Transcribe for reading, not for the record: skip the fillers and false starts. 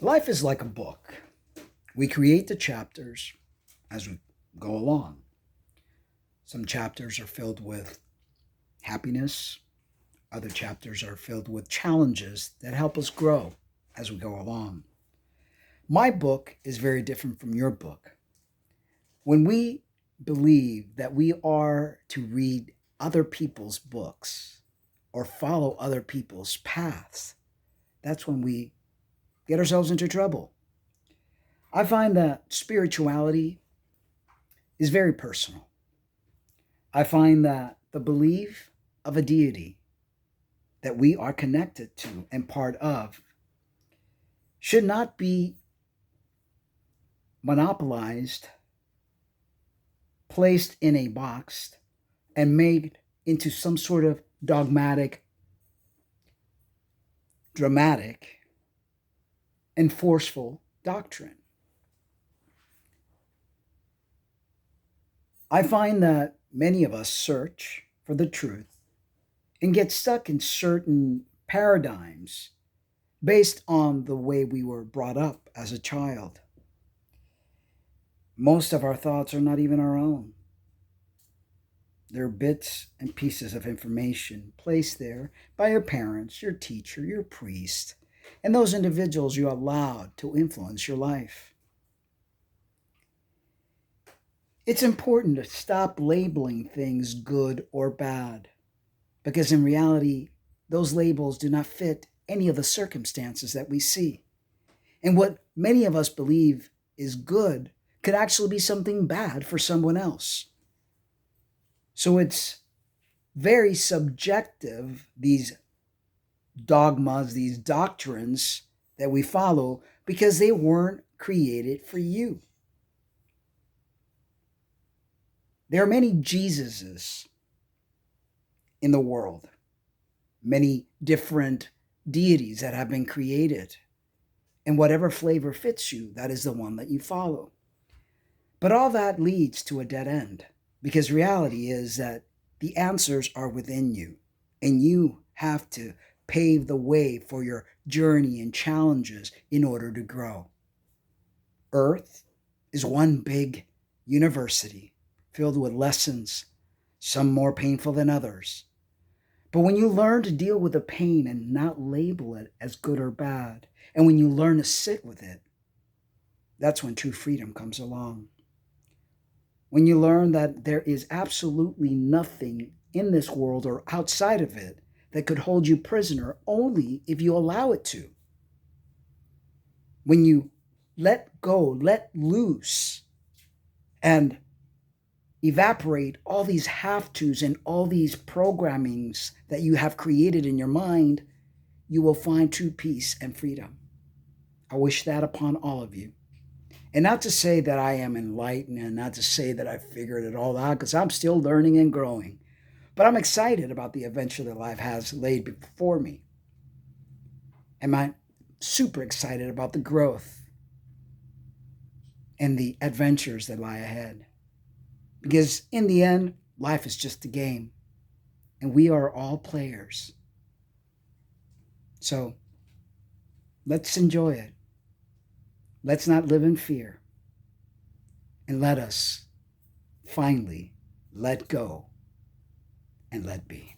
Life is like a book. We create the chapters as we go along. Some chapters are filled with happiness, other chapters are filled with challenges that help us grow as we go along. My book is very different from your book. When we believe that we are to read other people's books or follow other people's paths, that's when we get ourselves into trouble. I find that spirituality is very personal. I find that the belief of a deity that we are connected to and part of should not be monopolized, placed in a box, and made into some sort of dogmatic, dramatic, and forceful doctrine. I find that many of us search for the truth and get stuck in certain paradigms based on the way we were brought up as a child. Most of our thoughts are not even our own. They're bits and pieces of information placed there by your parents, your teacher, your priest, and those individuals you allowed to influence your life. It's important to stop labeling things good or bad because in reality, those labels do not fit any of the circumstances that we see. And what many of us believe is good could actually be something bad for someone else. So it's very subjective, these dogmas, these doctrines that we follow, because they weren't created for you. There are many Jesuses in the world, many different deities that have been created. And whatever flavor fits you, that is the one that you follow. But all that leads to a dead end because reality is that the answers are within you and you have to pave the way for your journey and challenges in order to grow. Earth is one big university filled with lessons, some more painful than others. But when you learn to deal with the pain and not label it as good or bad, and when you learn to sit with it, that's when true freedom comes along. When you learn that there is absolutely nothing in this world or outside of it that could hold you prisoner only if you allow it to. When you let go, let loose, and evaporate all these have tos and all these programmings that you have created in your mind, you will find true peace and freedom. I wish that upon all of you. And not to say that I am enlightened and not to say that I figured it all out, because I'm still learning and growing. But I'm excited about the adventure that life has laid before me. And I'm super excited about the growth and the adventures that lie ahead. Because in the end, life is just a game, and we are all players. So let's enjoy it. Let's not live in fear. And let us finally let go and let be.